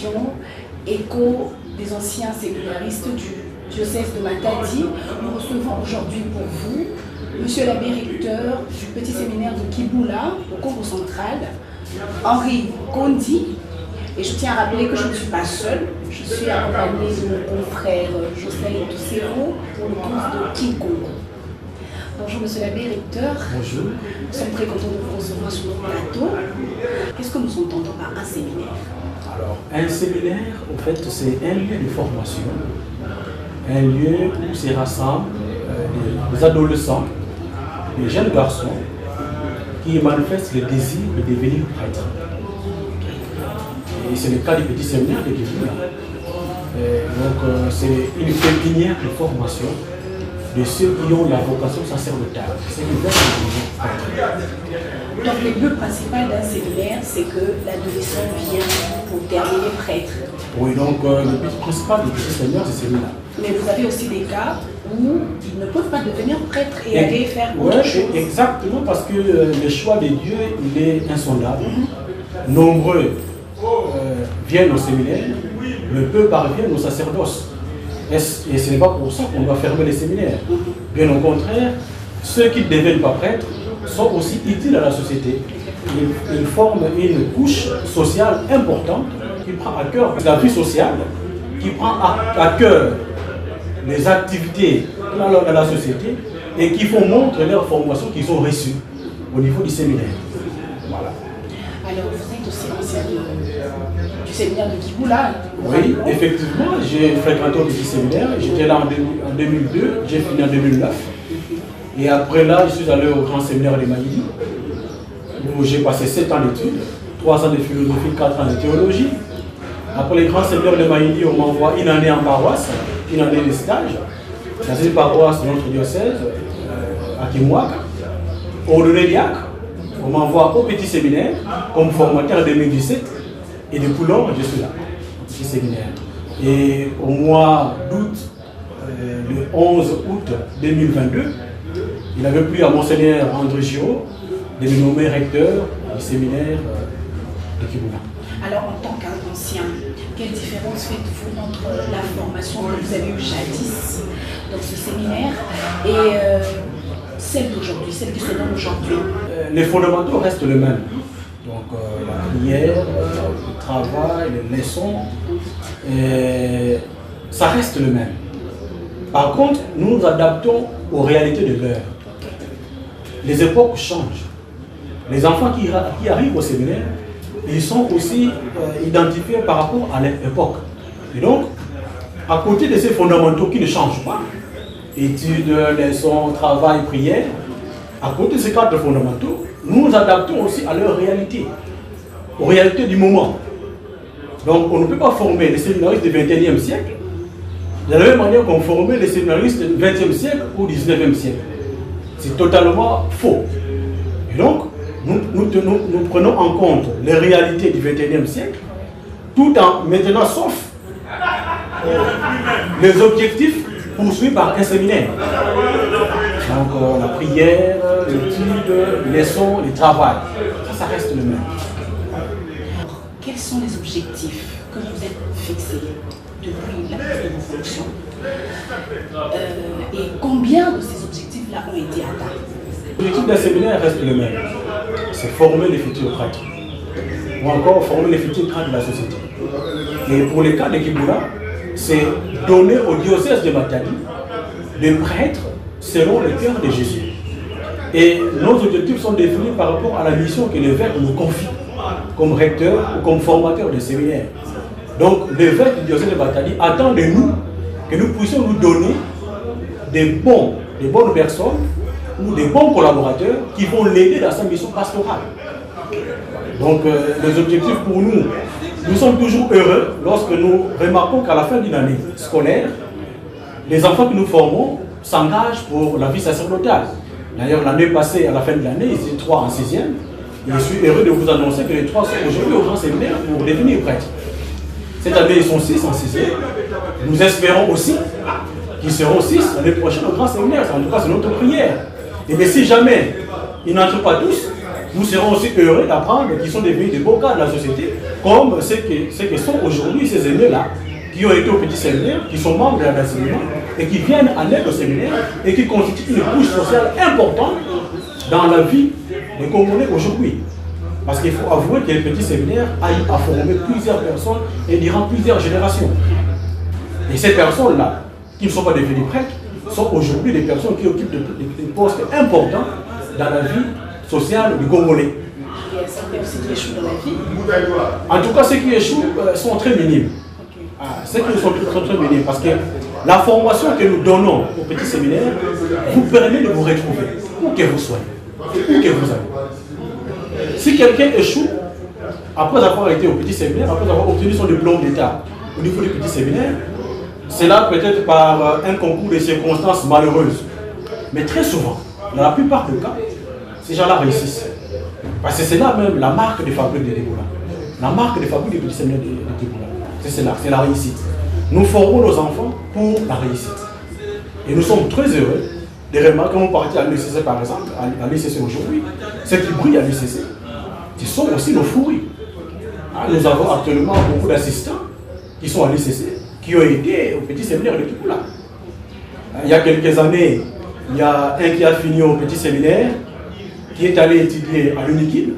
émission Écho des anciens séminaristes du diocèse de Matadi. Nous recevons aujourd'hui pour vous Monsieur l'abbé recteur du petit séminaire de Kiboula, au Congo central, Henri Kondi. Et je tiens à rappeler que je ne suis pas seule, je suis accompagnée de mon confrère Joseph Toussero pour le compte de Kikongo. Bonjour Monsieur l'abbé recteur. Bonjour. Nous sommes très contents de vous recevoir sur notre plateau. Qu'est-ce que nous entendons par un séminaire? Alors, un séminaire, en fait, c'est un lieu de formation, un lieu où se rassemblent des adolescents, des jeunes garçons qui manifestent le désir de devenir prêtre. Et c'est le cas du petit séminaire de Kiboula. Donc, c'est une pépinière de formation de ceux qui ont la vocation sacerdotale. C'est une prêtre. Donc le but principal d'un séminaire, c'est que l'adolescent vient pour terminer prêtre. Oui, donc le but principal du petit séminaire, c'est celui-là. Mais vous avez aussi des cas où ils ne peuvent pas devenir prêtre et aller faire autre chose. Exactement, parce que le choix de Dieu, il est insondable. Nombreux viennent au séminaire, mais peu parviennent au sacerdoce. Et ce n'est pas pour ça qu'on doit fermer les séminaires. Bien au contraire, ceux qui ne deviennent pas prêtres sont aussi utiles à la société. Ils forment une couche sociale importante qui prend à cœur la vie sociale, qui prend à cœur les activités dans la société et qui font montre leur formation qu'ils ont reçue au niveau du séminaire. Voilà. Alors vous êtes aussi ancien du séminaire de Kiboula? Oui, effectivement, j'ai fréquenté le petit séminaire, j'étais là en 2002, j'ai fini en 2009. Et après là, je suis allé au grand séminaire de Maïli, où j'ai passé 7 ans d'études, 3 ans de philosophie, 4 ans de théologie. Après le grand séminaire de Maïli, on m'envoie une année en paroisse, une année de stage, dans une paroisse de notre diocèse, à Kimouaka, au diacre. On m'envoie au petit séminaire comme formateur en 2017, et depuis lors, je suis là, au petit séminaire. Et au mois d'août, le 11 août 2022, il avait plu à Monseigneur André Giraud de me nommer recteur du séminaire de Kiboula. Alors en tant qu'ancien, quelle différence faites-vous entre la formation que vous avez eue jadis dans ce séminaire et celle d'aujourd'hui, celle qui se donne aujourd'hui? Les fondamentaux restent les mêmes. Donc la prière, le travail, les leçons, ça reste le même. Par contre, nous nous adaptons aux réalités de l'heure. Les époques changent. Les enfants qui arrivent au séminaire, ils sont aussi identifiés par rapport à l'époque. Et donc, à côté de ces fondamentaux qui ne changent pas, études, leçons, travail, prière, à côté de ces cadres fondamentaux, nous nous adaptons aussi à leur réalité, aux réalités du moment. Donc, on ne peut pas former les séminaristes du XXIe siècle de la même manière qu'on formait les séminaristes du XXe siècle ou du XIXe siècle. C'est totalement faux. Et donc, nous prenons en compte les réalités du XXIe siècle, tout en maintenant, sauf les objectifs poursuivis par un séminaire. Donc, la prière, l'étude, les leçons, le travail. Ça reste le même. Alors, quels sont les objectifs que vous êtes fixés depuis la prise de vos fonctions et combien de ces objectifs-là ont été atteints? L'objectif d'un séminaire reste le même. C'est former les futurs prêtres. Ou encore former les futurs prêtres de la société. Et pour les cas de Kiboula, c'est donner au diocèse de Matadi des prêtres selon le cœur de Jésus. Et nos objectifs sont définis par rapport à la mission que l'évêque nous confie comme recteur ou comme formateur de séminaire. Donc l'évêque du diocèse de Matadi attend de nous que nous puissions nous donner des bonnes personnes ou des bons collaborateurs qui vont l'aider dans sa mission pastorale. Donc les objectifs pour nous, nous sommes toujours heureux lorsque nous remarquons qu'à la fin d'une année scolaire, les enfants que nous formons s'engagent pour la vie sacerdotale. D'ailleurs, l'année passée, à la fin de l'année, ils étaient 3 en 6e. Et je suis heureux de vous annoncer que les 3 sont aujourd'hui au grand séminaire pour devenir prêtres. Cette année, ils sont 6 en 6e. Nous espérons aussi qu'ils seront 6 l'année prochaine au grand séminaire. En tout cas, c'est notre prière. Et bien, si jamais ils n'entrent pas tous, nous serons aussi heureux d'apprendre qu'ils sont devenus des beaux cas de la société, comme ce que sont aujourd'hui ces aînés-là, qui ont été au petit séminaire, qui sont membres de l'enseignement et qui viennent en aide au séminaire et qui constituent une couche sociale importante dans la vie des Congolais aujourd'hui. Parce qu'il faut avouer que les petits séminaires aillent à former plusieurs personnes et durant plusieurs générations. Et ces personnes-là, qui ne sont pas devenues prêtres, sont aujourd'hui des personnes qui occupent des postes importants dans la vie sociale du Congolais. Il y a certains aussi qui échouent dans la vie. En tout cas, ceux qui échouent sont très minimes. Ceux qui sont très minimes, parce que la formation que nous donnons au petit séminaire vous permet de vous retrouver, où que vous soyez, où que vous allez. Si quelqu'un échoue, après avoir été au petit séminaire, après avoir obtenu son diplôme d'État au niveau du petit séminaire, c'est là peut-être par un concours de circonstances malheureuses. Mais très souvent, dans la plupart des cas, ces gens-là réussissent. Parce que c'est là même la marque de fabrique de Deboula. La marque de fabrique du petit séminaire de Deboula. C'est cela, c'est la réussite. Nous formons nos enfants pour la réussite. Et nous sommes très heureux de remarquer, quand on partit à l'UCC par exemple, à l'UCC aujourd'hui, ceux qui brillent à l'UCC, ce sont aussi nos fruits. Nous avons actuellement beaucoup d'assistants qui sont à l'UCC, qui ont aidé au petit séminaire de Kipula. Il y a quelques années, il y a un qui a fini au petit séminaire, qui est allé étudier à l'UNIKIL,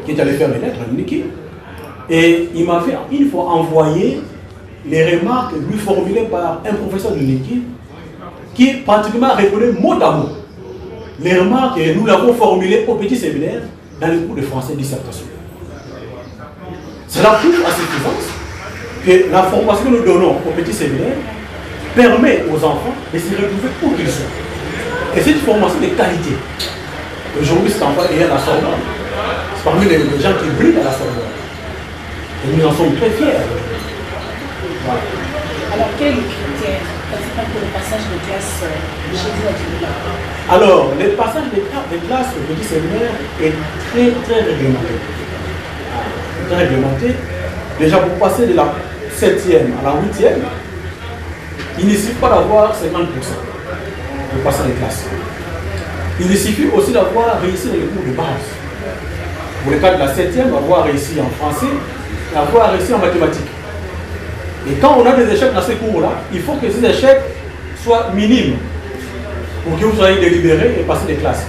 qui est allé faire les lettres à l'UNIKIL, et il m'avait une fois envoyé les remarques lui formulées par un professeur de l'UNIKIL, qui pratiquement répondait mot à mot. Les remarques, nous l'avons formulées au petit séminaire dans les cours de français dissertation. Cela prouve à suffisance que la formation que nous donnons au petit séminaire permet aux enfants de se retrouver où qu'ils soient. Et c'est une formation de qualité. Aujourd'hui, cet enfant est à la Sorbonne. C'est parmi les gens qui brillent à la Sorbonne. Et nous en sommes très fiers. Voilà. Alors, quels critères pour le passage de classe chez vous à Kibula? Alors, le passage de classe au petit séminaire est très réglementé. Très réglementé. Déjà, pour passer de la 7e à la 8e, il ne suffit pas d'avoir 50% pour passer les classes. Il suffit aussi d'avoir réussi dans les cours de base. Pour le cas de la 7e, avoir réussi en français et avoir réussi en mathématiques. Et quand on a des échecs dans ces cours-là, il faut que ces échecs soient minimes pour que vous soyez délibérés et passer des classes.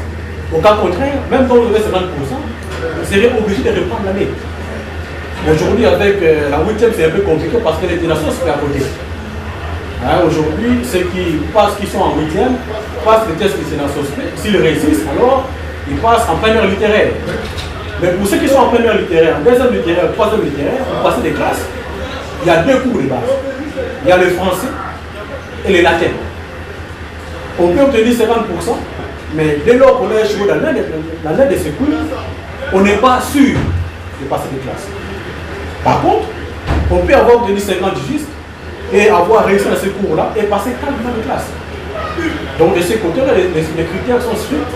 Au cas contraire, même quand vous avez 50%, vous serez obligé de reprendre l'année. Aujourd'hui, avec la 8e, c'est un peu compliqué parce que l'intégration se fait à côté. Aujourd'hui, ceux qui sont en 8e passent les tests de s'ils réussissent, alors ils passent en première littéraire. Mais pour ceux qui sont en première littéraire, en deuxième littéraire, troisième littéraire, pour passer des classes, il y a deux cours de base. Il y a le français et le latin. On peut obtenir 50%, mais dès lors qu'on a échoué dans l'un de ces cours, on n'est pas sûr de passer des classes. Par contre, on peut avoir obtenu 50 juste et avoir réussi dans ces cours-là et passer calmement de classe. Donc de ce côté-là, les critères sont stricts,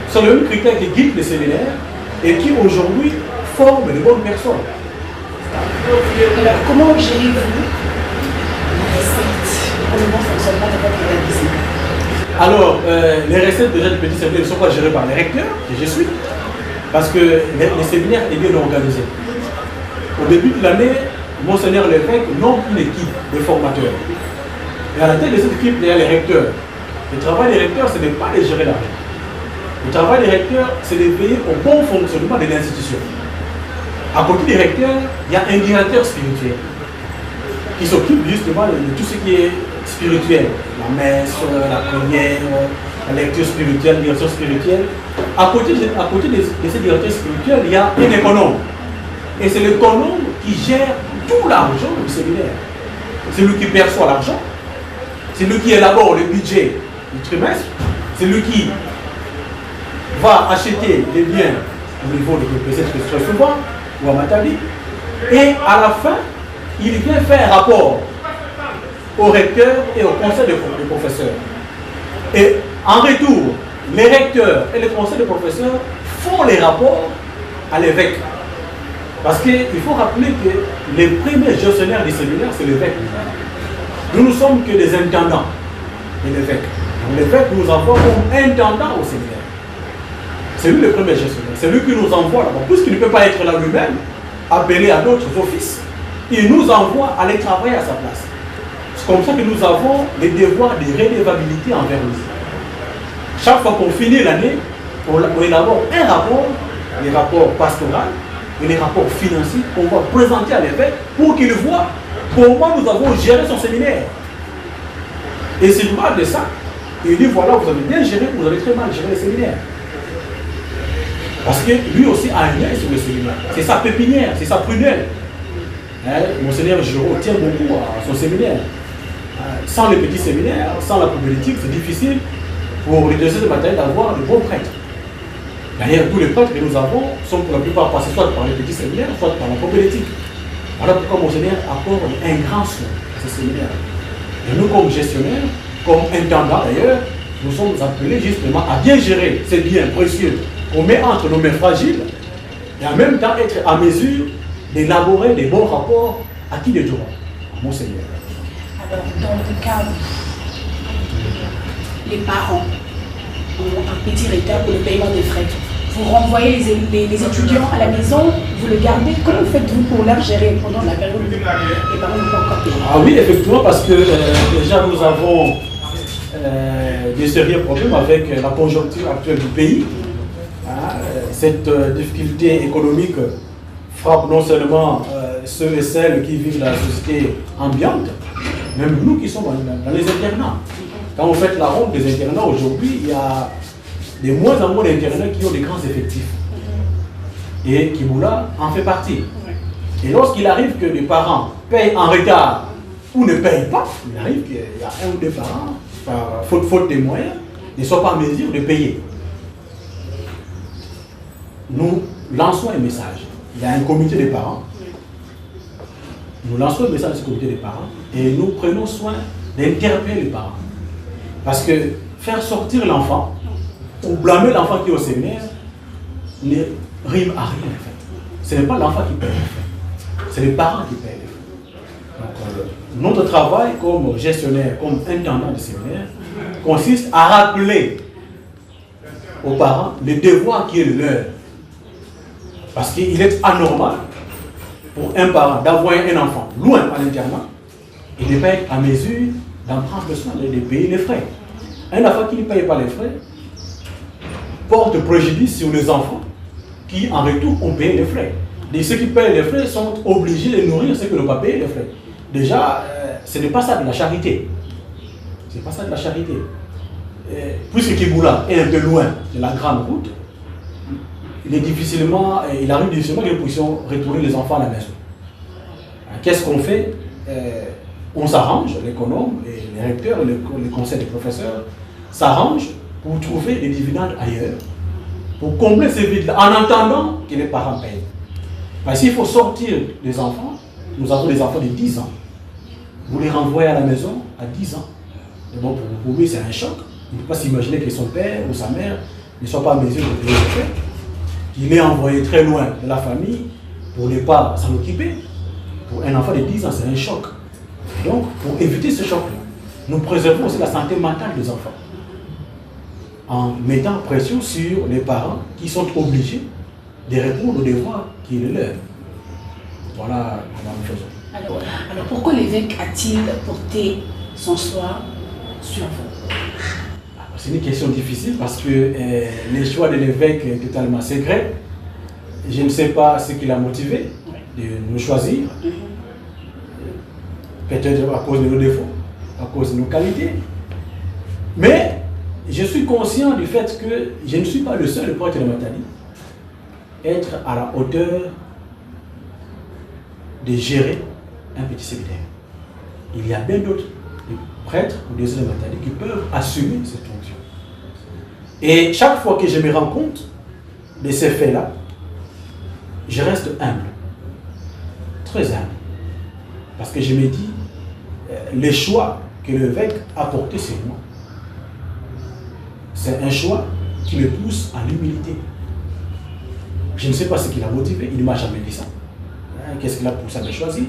sont les mêmes critères qui guident les séminaires et qui aujourd'hui forment de bonnes personnes. Alors, comment gérez-vous les recettes pour le bon fonctionnement de votre établissement? Alors, les recettes déjà du petit séminaire ne sont pas gérées par les recteurs, que je suis, parce que les séminaires est bien organisé. Au début de l'année, Monseigneur l'évêque nomme une équipe de formateurs. Et à la tête de cette équipe, il y a les recteurs. Le travail des recteurs, ce n'est pas de gérer l'argent. Le travail des recteurs, c'est de veiller au bon fonctionnement de l'institution. À côté des recteurs, il y a un directeur spirituel qui s'occupe justement de tout ce qui est spirituel. La messe, la prière, la lecture spirituelle, la direction spirituelle. À côté de ces directeurs spirituels, il y a un économe. Et c'est l'économe qui gère tout l'argent du séminaire. C'est lui qui perçoit l'argent. C'est lui qui élabore le budget du trimestre. C'est lui qui va acheter les biens au niveau de l'EPC très souvent, ou à Matadi. Et à la fin, il vient faire un rapport au recteur et au conseil de professeurs. Et en retour, les recteurs et le conseil de professeurs font les rapports à l'évêque. Parce qu'il faut rappeler que les premiers gestionnaires du séminaire, c'est l'évêque. Nous ne sommes que des intendants de l'évêque. L'évêque nous envoie comme intendant au séminaire. C'est lui le premier gestionnaire. C'est lui qui nous envoie là-bas. Puisqu'il ne peut pas être là lui-même, appelé à d'autres offices, il nous envoie aller travailler à sa place. C'est comme ça que nous avons les devoirs de redevabilité envers lui. Chaque fois qu'on finit l'année, on élabore un rapport, les rapports pastoraux et les rapports financiers qu'on va présenter à l'évêque pour qu'il voit comment nous avons géré son séminaire. Et s'il parle de ça, il dit voilà, vous avez bien géré, vous avez très mal géré le séminaire. Parce que lui aussi a un lien sur le séminaire. C'est sa pépinière, c'est sa prunelle. Monseigneur Giraud tient beaucoup à son séminaire. Sans les petits séminaires, sans la politique, c'est difficile pour les diocèses de Matadi d'avoir de bons prêtres. D'ailleurs, tous les prêtres que nous avons sont pour la plupart passés soit par les petits séminaires, soit par la politique. Voilà pourquoi Monseigneur accorde un grand soin à ce séminaire. Et nous, comme gestionnaires, comme intendants d'ailleurs, nous sommes appelés justement à bien gérer ces biens précieux qu'on met entre nos mains fragiles et en même temps être à mesure d'élaborer des bons rapports à qui de droit, à Monseigneur. Alors, dans le cas où les parents ont un petit retard pour le paiement des frais, vous renvoyez les étudiants à la maison, vous le gardez. Comment faites-vous pour leur gérer pendant la période où les parents n'ont pas encore payé? Ah oui, effectivement, parce que déjà nous avons des sérieux problèmes avec la conjoncture actuelle du pays. Cette difficulté économique frappe non seulement ceux et celles qui vivent dans la société ambiante, même nous qui sommes dans les internats. Quand vous faites la ronde des internats aujourd'hui, il y a de moins en moins d'internats qui ont des grands effectifs. Et Kiboula en fait partie. Et lorsqu'il arrive que les parents payent en retard ou ne payent pas, il arrive qu'il y a un ou deux parents, par faute des moyens, ne soient pas en mesure de payer. Nous lançons un message. Il y a un comité des parents. Nous lançons un message à ce comité des parents et nous prenons soin d'interpeller les parents. Parce que faire sortir l'enfant ou blâmer l'enfant qui est au séminaire ne rime à rien en fait. Ce n'est pas l'enfant qui paye les frais, c'est les parents qui payent les frais. Donc, notre travail comme gestionnaire, comme intendant de séminaire, consiste à rappeler aux parents le devoir qui est le leur. Parce qu'il est anormal pour un parent d'avoir un enfant loin à l'internat et de ne pas être à mesure d'en prendre soin, de payer les frais. Un enfant qui ne paye pas les frais porte préjudice sur les enfants qui, en retour, ont payé les frais. Et ceux qui payent les frais sont obligés de nourrir ceux qui n'ont pas payé les frais. Déjà, ce n'est pas ça de la charité. Ce n'est pas ça de la charité. Puisque Kiboula est un peu loin de la grande route, il arrive difficilement que nous puissions retourner les enfants à la maison. Qu'est-ce qu'on fait? On s'arrange, l'économe, et les recteurs, et les conseils des professeurs s'arrangent pour trouver des dividendes ailleurs, pour combler ces vides-là, en attendant que les parents payent. Parce qu'il faut sortir des enfants. Nous avons des enfants de 10 ans. Vous les renvoyez à la maison à 10 ans. Et bon, pour lui, c'est un choc. Il ne peut pas s'imaginer que son père ou sa mère ne soit pas en mesure de payer les frais. Il est envoyé très loin de la famille pour ne pas s'en occuper. Pour un enfant de 10 ans, c'est un choc. Donc, pour éviter ce choc-là, nous préservons aussi la santé mentale des enfants en mettant pression sur les parents qui sont obligés de répondre aux devoirs qui est leur. Voilà comment nous faisons. Alors pourquoi l'évêque a-t-il porté son choix sur vous? C'est une question difficile parce que le choix de l'évêque est totalement secret. Je ne sais pas ce qui l'a motivé de nous choisir. Peut-être à cause de nos défauts, à cause de nos qualités. Mais je suis conscient du fait que je ne suis pas le seul prêtre de Matadi être à la hauteur de gérer un petit séminaire. Il y a bien d'autres prêtres ou des de Matadi qui peuvent assumer cette fonction. Et chaque fois que je me rends compte de ces faits-là, je reste humble, très humble. Parce que je me dis, le choix que l'évêque a porté sur moi, c'est un choix qui me pousse à l'humilité. Je ne sais pas ce qui l'a motivé, il ne m'a jamais dit ça. Qu'est-ce qui l'a poussé à me choisir?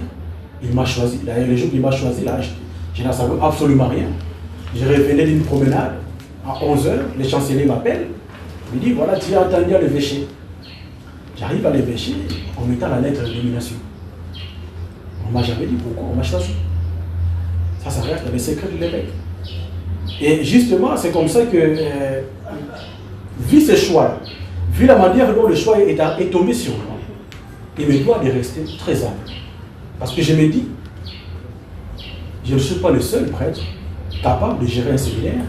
Il m'a choisi. D'ailleurs, le jour qu'il m'a choisi, là, je n'en savais absolument rien. Je revenais d'une promenade à 11 h, le chancelier m'appelle Il dit, voilà, tu as entendu à l'évêché. J'arrive à l'évêché en mettant la lettre de nomination. On ne m'a jamais dit pourquoi on m'a choisi. Ça reste dans les secrets de l'évêque. Et justement, c'est comme ça que, vu ce choix, vu la manière dont le choix est tombé sur moi, il me doit de rester très humble. Parce que je me dis, je ne suis pas le seul prêtre capable de gérer un séminaire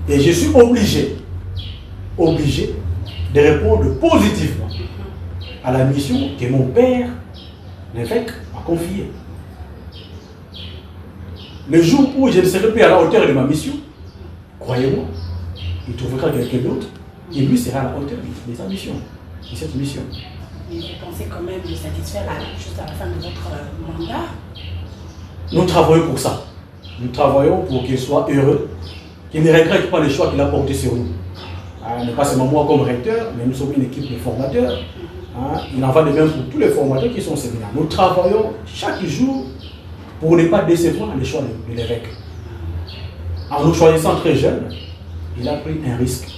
et je suis obligé de répondre positivement à la mission que mon père, l'évêque, m'a confiée. Le jour où je ne serai plus à la hauteur de ma mission, croyez-moi, il trouvera quelqu'un d'autre et lui sera à la hauteur de sa mission, de cette mission. Mais vous pensez quand même le satisfaire juste à la fin de votre mandat? Nous travaillons pour ça. Nous travaillons pour qu'il soit heureux, qu'il ne regrette pas les choix qu'il a portés sur nous. Pas seulement moi comme recteur, mais nous sommes une équipe de formateurs. Il en va de même pour tous les formateurs qui sont au séminaire. Nous travaillons chaque jour pour ne pas décevoir les choix de l'évêque. En nous choisissant très jeune, il a pris un risque.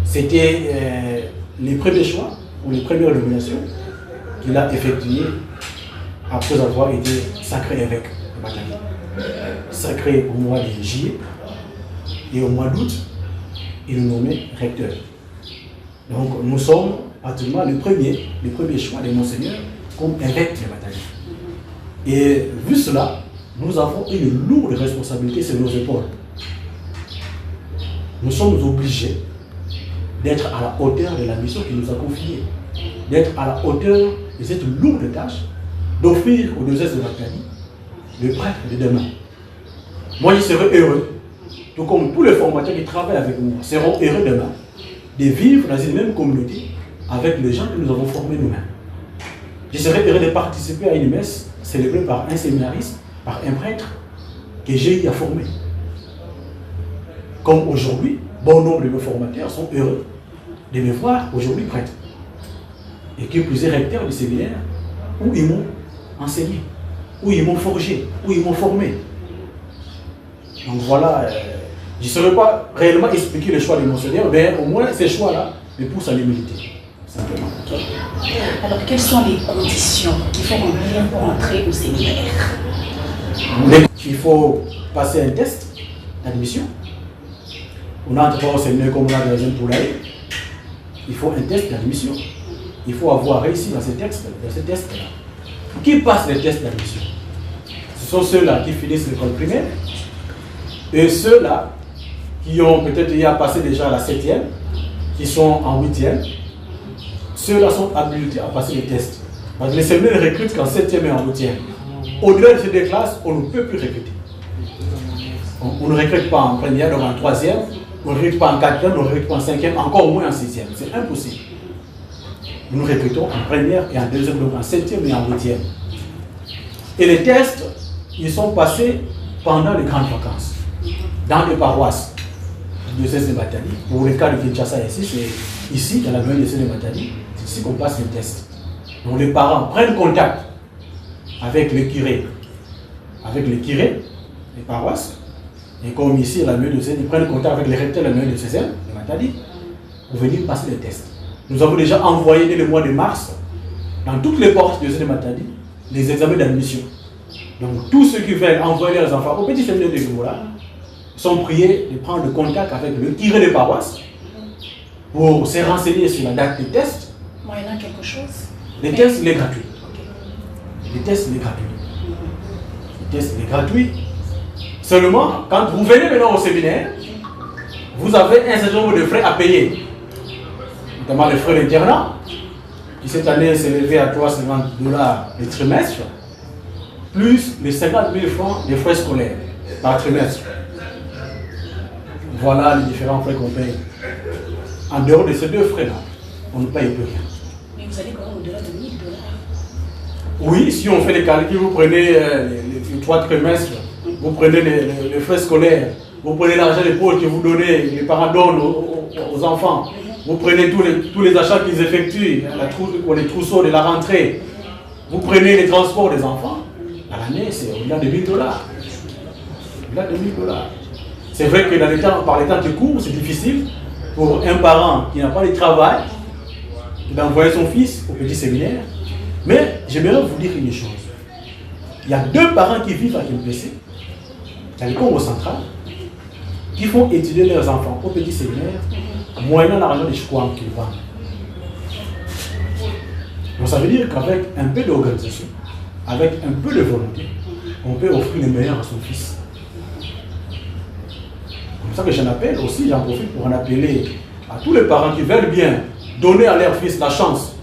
C'était les premiers choix ou les premières nominations qu'il a effectuées après avoir été sacré évêque de Matadi. Sacré au mois de juillet et au mois d'août, il nous nommait recteur. Donc nous sommes actuellement les premiers choix de Monseigneur comme évêque de Matadi. Et vu cela, nous avons une lourde responsabilité sur nos épaules. Nous sommes obligés d'être à la hauteur de la mission qu'il nous a confiée, d'être à la hauteur de cette lourde tâche, d'offrir au diocèse de Matadi le prêtre de demain. Moi, je serai heureux, tout comme tous les formateurs qui travaillent avec nous seront heureux demain, de vivre dans une même communauté avec les gens que nous avons formés nous-mêmes. Je serai heureux de participer à une messe célébrée par un séminariste, par un prêtre que j'ai eu à former. Comme aujourd'hui, bon nombre de mes formateurs sont heureux de me voir aujourd'hui prêtre. Et que plusieurs recteurs du séminaire où ils m'ont enseigné, où ils m'ont forgé, où ils m'ont formé. Donc voilà, je ne saurais pas réellement expliquer le choix de Monseigneur, mais au moins ces choix-là me poussent à l'humilité. Simplement. Okay. Alors, quelles sont les conditions qu'il faut remplir pour entrer au séminaire? Il faut passer un test d'admission. On n'entre pas au séminaire comme on a dans un poulailler. Il faut un test d'admission. Il faut avoir réussi dans ce test-là. Qui passe les tests d'admission? Ce sont ceux-là qui finissent l'école primaire et ceux-là qui ont peut-être déjà passé déjà la 7e, qui sont en 8e. Ceux-là sont habilités à passer les tests. Parce que les séminaires ne recrutent qu'en 7e et en 8e. Au-delà de ces deux classes, on ne peut plus recruter. On ne recrute pas en première, donc en 3e, on ne recrute pas en 4e, on ne recrute pas en 5e, encore moins en 6e. C'est impossible. Nous recrutons en première et en 2e, donc en 7e et en 8e. Et les tests, ils sont passés pendant les grandes vacances, dans les paroisses du diocèse de Matadi. Pour le cas de Kinshasa ici, c'est ici, dans la maison du diocèse de Matadi, c'est ici qu'on passe les tests. Donc les parents prennent contact avec le curé, des paroisses, et comme ici, la maison du diocèse, ils prennent contact avec les recteurs de la maison du diocèse de Matadi pour venir passer les tests. Nous avons déjà envoyé dès le mois de mars, dans toutes les portes du diocèse de Matadi, les examens d'admission. Donc tous ceux qui veulent envoyer leurs enfants au petit séminaire de Kibula sont priés de prendre contact avec le curé des paroisses pour se renseigner sur la date des tests. Moyennant quelque chose? Les tests, il est gratuit. Les tests, il est gratuit. Les tests, il est gratuit. Seulement, quand vous venez maintenant au séminaire, vous avez un certain nombre de frais à payer. Notamment les frais d'internat, qui cette année s'est élevé à $350 le trimestre, plus les 50 000 francs des frais scolaires par trimestre. Voilà les différents frais qu'on paye. En dehors de ces deux frais-là, on ne paye plus rien. Mais vous allez quand même au-delà de $1000? Oui, si on fait les calculs, vous prenez les 3 trimestres, vous prenez les frais scolaires, vous prenez l'argent des poches que vous donnez, les parents donnent aux enfants, vous prenez tous les achats qu'ils effectuent, les trousseaux de la rentrée, vous prenez les transports des enfants, à l'année, c'est au-delà de $1000. Au-delà de $1000. C'est vrai que par les temps qui courent, c'est difficile pour un parent qui n'a pas de travail d'envoyer son fils au petit séminaire. Mais j'aimerais vous dire une chose. Il y a 2 parents qui vivent à MPC, dans le Congo central, qui font étudier leurs enfants au petit séminaire, moyennant l'argent des choix qu'ils vendent. Donc ça veut dire qu'avec un peu d'organisation, avec un peu de volonté, on peut offrir le meilleur à son fils. C'est pour ça que j'en appelle aussi, j'en profite pour en appeler à tous les parents qui veulent bien donner à leur fils la chance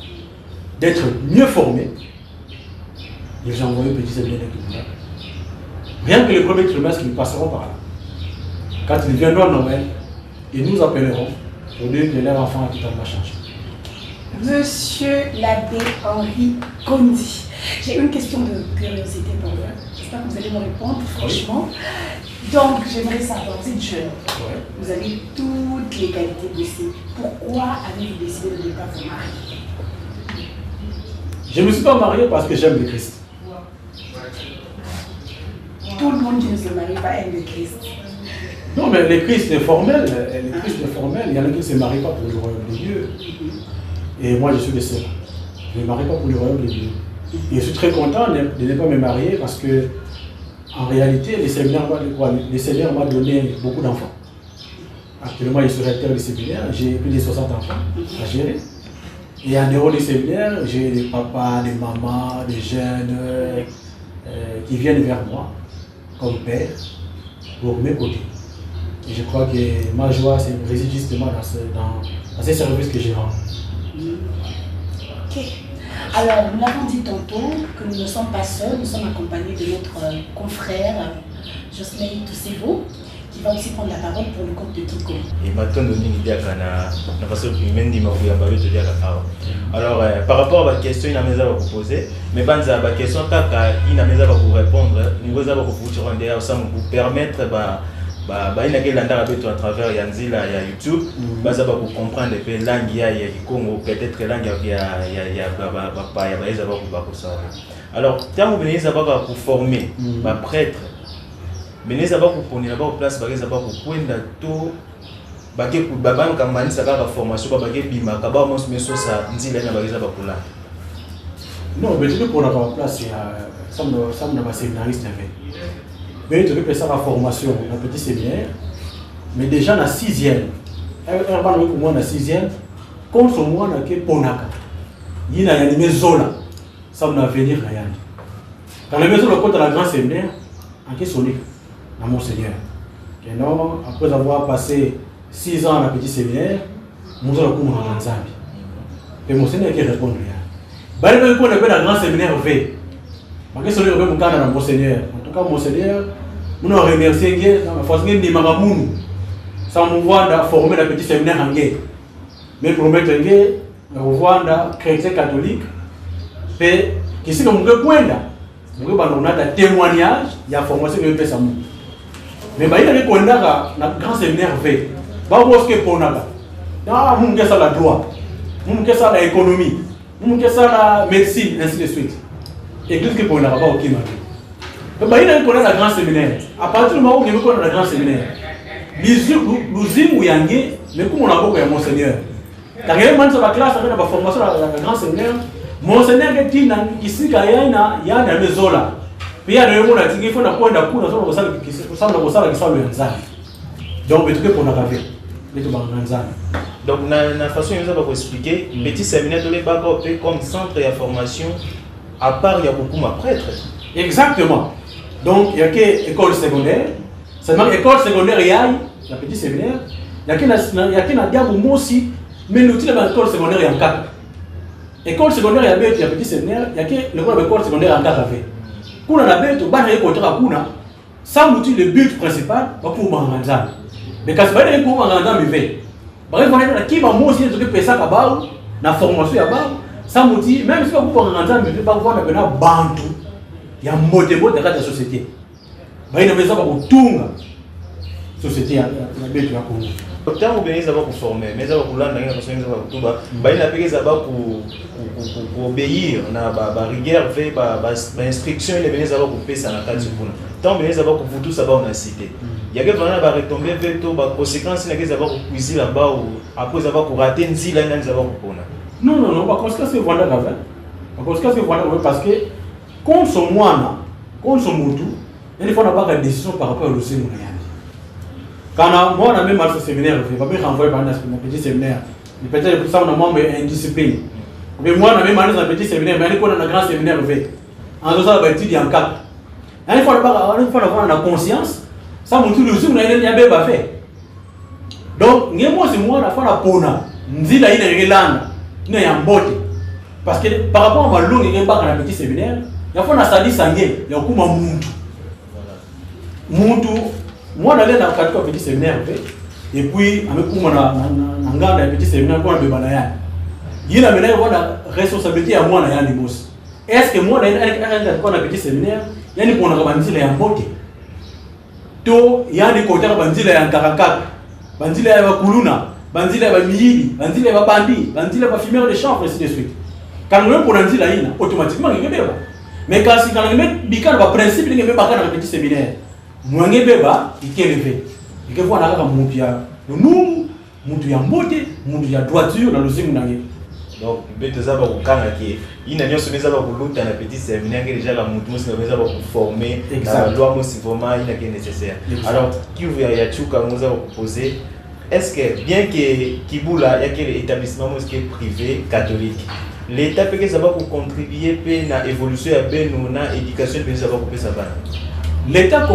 d'être mieux formés. Ils ont envoyé petit séminaire de Kibula. Rien que le premier trimestre, ils passeront par là. Quand ils viendront à Noël, ils nous appelleront pour dire que leur enfant a totalement changé. Monsieur l'abbé Henri Kondi, j'ai une question de curiosité pour vous. J'espère que vous allez me répondre, franchement. Donc, j'aimerais savoir, vous êtes jeune, vous avez toutes les qualités possibles. Pourquoi avez-vous décidé de ne pas vous marier? Je ne me suis pas marié parce que j'aime le Christ. Tout le monde qui ne se marie pas aime le Christ. Non, mais le Christ est formel. Le Christ est formel. Il y en a qui ne se marient pas pour le royaume de Dieu. Et moi, je suis de ceux-là. Je ne me marie pas pour le royaume de Dieu. Et je suis très content de ne pas me marier parce que, en réalité, le séminaire m'a donné beaucoup d'enfants. Actuellement, je suis recteur du séminaire. J'ai plus de 60 enfants à gérer. Et en dehors du séminaire, j'ai des papas, des mamans, des jeunes qui viennent vers moi comme père pour m'écouter. Et je crois que ma joie réside justement dans ces services que j'ai rendus. Ok. Alors, nous l'avons dit tantôt que nous ne sommes pas seuls, nous sommes accompagnés de notre confrère Jocelyn Toussevo, qui va aussi prendre la parole pour le compte de Kiko. Et maintenant, nous avons façon alors, par rapport à la question, il y a vous poser, mais la question, il y a vous répondre, nous allons vous permettre à travers YouTube, pour comprendre la langue du Congo, peut-être la langue alors, quand vous venez pour former un prêtre, venez pour prendre la place, pour tout. Formation, non, mais tu peux prendre la place, ça me séminariste. Mais tu peux faire la formation dans un petit séminaire, mais déjà dans la 6e. Pour moi, dans la 6e, contre moi, dans le Ponaka. Il y a une maison là, ça va venir rien. Dans la maison, le côté de la grande séminaire, en question, dans mon Seigneur. Après avoir passé 6 ans dans le petit séminaire, nous allons commencer à Nzambi. Et mon Seigneur qui répond rien. Il y a un grand séminaire V. Je suis dans mon Seigneur. En tout cas, mon Seigneur, nous nous remercions de Magamoun. Sans me voir former dans le petit séminaire en guerre. Mais pour mettre en guerre, nous voir dans le chrétien catholique. Et qui est comme le point là. Nous avons un témoignage, il y a une formation qui est faite. Mais il y a un grand séminaire V. Baboske ponaka. Ah, nous avons la droit, nous avons la économie, nous avons la médecine, ainsi de suite. Église que pour la pas au Kima. Mais il y a un grand séminaire. À partir du moment où il y a un grand séminaire, nous yangé, mais comme on a beaucoup de Monseigneur. Quand il y a une classe avec la formation dans le grand séminaire, Monseigneur est dit ici qu'il y a une maison là. Puis il y a des gens qui font un point d'appui dans le salle qui sont le Nzambi. Donc, tu peux pour la rêver. Donc, la façon dont nous avons expliqué, le petit séminaire de l'Ébat comme centre de formation, à part il y a beaucoup de prêtres. Exactement. Donc, il y a que école secondaire. Seulement, école secondaire, il y a un petit séminaire. Il y a un diable aussi, mais l'outil de l'école secondaire, il y a un cadre. École secondaire, il y a un petit séminaire. Il y a que l'école secondaire en cadre. Quand on a bête, on va écouter à Kuna. Sans l'outil, le but principal, c'est pour manger. Mais quand vous avez un cours en rendant, vous avez qui va aussi la formation, sans outil, même si vous avez un rendant, vous ne pas voir un bantu. Il y a un mot de la société. Il y a une société à la bête de la Congo. Quand vous venez pour former, mais vous pour obéir à la rigueur, à l'instruction, vous venez pour payer ça. Tant vous venez pour vous tous, on a cité. Il y a que vraiment va retomber vers toi, bah conséquence il y a que ça va cuisiner là-bas ou après ça va pour rater une zile là ça va pour non non non bah conséquence c'est voilà grave bah conséquence c'est voilà parce que quand son moine quand son mutu il faut n'avoir une décision par rapport au dossier moyen quand moi on a même à ce séminaire il va me renvoyer par un petit séminaire peut-être pour ça on a membre indiscipline mais moi on a même à un petit séminaire mais on a un grand séminaire fait en faisant ça va étudier en cap il faut avoir la conscience ça montre le jour où il y a bien fait donc moi c'est moi la fois la pona nzila ina ngelanda ina ya mbote parce que par rapport à ma longue il y a pas dans petit séminaire il faut na sali sangé ya kuma muntu moi d'aller dans le petit séminaire et puis avec kuma na nganda petit séminaire pour beba na ya il a mené voilà responsabilité à moi na ya boss est-ce que moi dans le petit séminaire yani pona ka banzila ya mbote to yani kota ka banzila ya karakaka banzila ya kuluna banzila ya miyidi banzila ya bandi banzila ya fumeur de chanvre ainsi de suite quand on pour banzila ina automatiquement il beba mais quand si quand on met bika ba principe il beba kana petit séminaire mwange beba ikelevé il que voir na mutu ya mutu ya mbote mutu ya droiture dans le zingu nangi donc bête ça va au kanga qui il n'a rien soumis ça va pour l'autre dans la petite séminaire que déjà la mutu ça va pour former la loi moi c'est vraiment il n'a rien nécessaire alors qui vous ya chuka nous a proposé est-ce que bien que Kibula y a quel établissement mosquée privé catholique l'État peut que ça va pour contribuer à l'évolution à ben ou na éducation peut ça va couper ça va l'État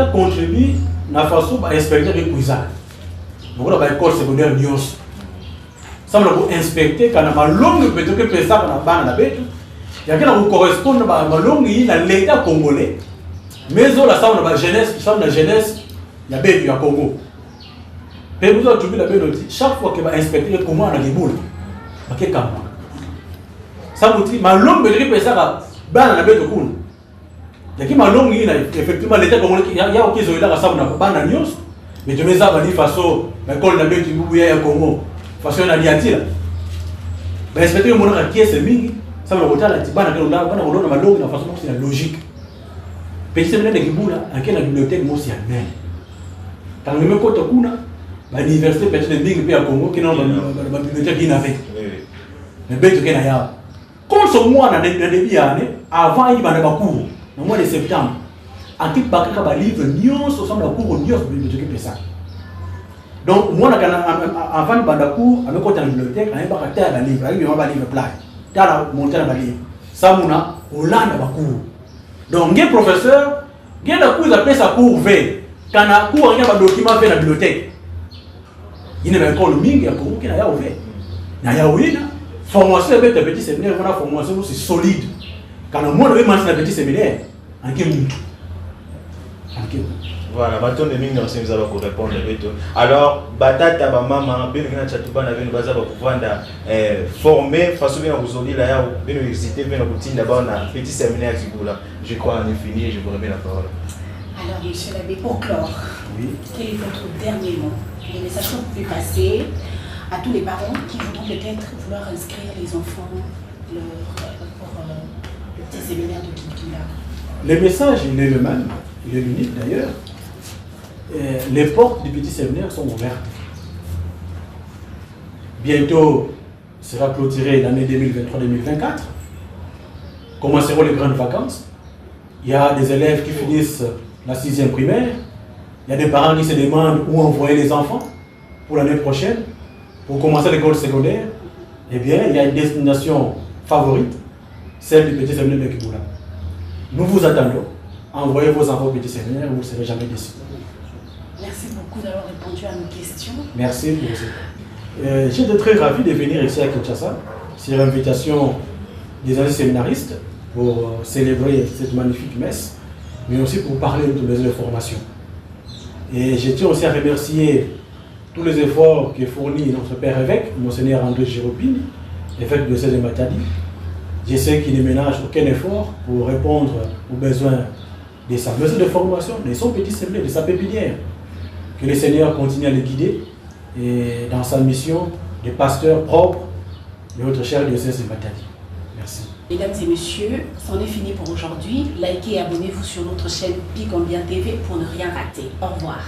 contribue na façon à inspecter les cousins donc la école secondaire Nios ça va pour inspecter quand on a longue peut que peut ça on a ban la bête il y a quelqu'un qui correspond à ma longue il a l'État congolais mais là ça on a jeunesse ça la jeunesse la bête du Congo. Mais vous avez la belle aussi. Chaque fois que va inspecter comment on a des boules, ok comme ça vous dit ma longue belge peut ça ban la bête de cool. Il y a qui ma longue il a effectivement l'état congolais il y a ok zoïda la ça on a ban la news mais de mes ça va dire façon l'école la bête du Bouya Congo façon na liatila. Ben inspecter mon qui est mingi ça va roter la tibana que on a on a ma longue la façon c'est la logique. Petit séminaire de Kibula en quelle bibliothèque moi c'est même. Quand on me côté kuna l'université peut-être de Bing à Congo qui n'a pas de bibliothèque qui n'avait. Mais bête qui n'a pas. Quand ce mois dans les début année, avant il y a un cours, au mois de septembre, en tout cas il y a un livre Nios au centre de cours Nios bibliothèque qui ça. Donc moi avant il y a un cours, avec côté de la bibliothèque, il y a un terre de livre, il y a un livre plat, dans la montagne de livre. Ça mona Hollande a cours. Donc les professeurs, il y a un cours appelé ça cours V. Quand il y a un cours, il y a un document fait dans la bibliothèque. Il n'y a pas encore le Ming, il y a Congo qui n'a pas ouvert. Il y a une formation avec un petit séminaire, une formation c'est solide. Quand on a un petit séminaire, en quel monde? Voilà, maintenant le Ming, nous allons répondre. Alors, Batata, maman, bien que Chatouban avait une base pour pouvoir former, façon bien aujourd'hui, là, bien université, bien routine, d'abord, un petit séminaire qui vous là. Je crois en infini et je vous remets la parole. Alors, monsieur l'abbé, pour clore, oui. Quel est votre dernier mot? Les messages que vous pouvez passer à tous les parents qui voudront peut-être vouloir inscrire les enfants pour le petit séminaire de Kibula. Le message, il est le même, il est l'unique d'ailleurs. Les portes du petit séminaire sont ouvertes. Bientôt sera clôturée l'année 2023-2024. Commenceront les grandes vacances. Il y a des élèves qui finissent la 6e primaire. Il y a des parents qui se demandent où envoyer les enfants pour l'année prochaine, pour commencer l'école secondaire. Eh bien, il y a une destination favorite, celle du petit séminaire de Kibula. Nous vous attendons. Envoyez vos enfants au petit séminaire, vous ne serez jamais déçus. Merci beaucoup d'avoir répondu à nos questions. Merci pour ça. J'étais très ravi de venir ici à Kinshasa, sur l'invitation des anciens séminaristes, pour célébrer cette magnifique messe, mais aussi pour parler de toutes les informations. Et je tiens aussi à remercier tous les efforts que fournit notre père évêque, Monseigneur André Giropini, évêque de César Matadi. Je sais qu'il ne ménage aucun effort pour répondre aux besoins de sa besoin de formation, de son petit séminaire, de sa pépinière. Que le Seigneur continue à le guider et dans sa mission de pasteur propre de notre cher diocèse de Matadi. Merci. Mesdames et messieurs, c'en est fini pour aujourd'hui. Likez et abonnez-vous sur notre chaîne Picambien TV pour ne rien rater. Au revoir.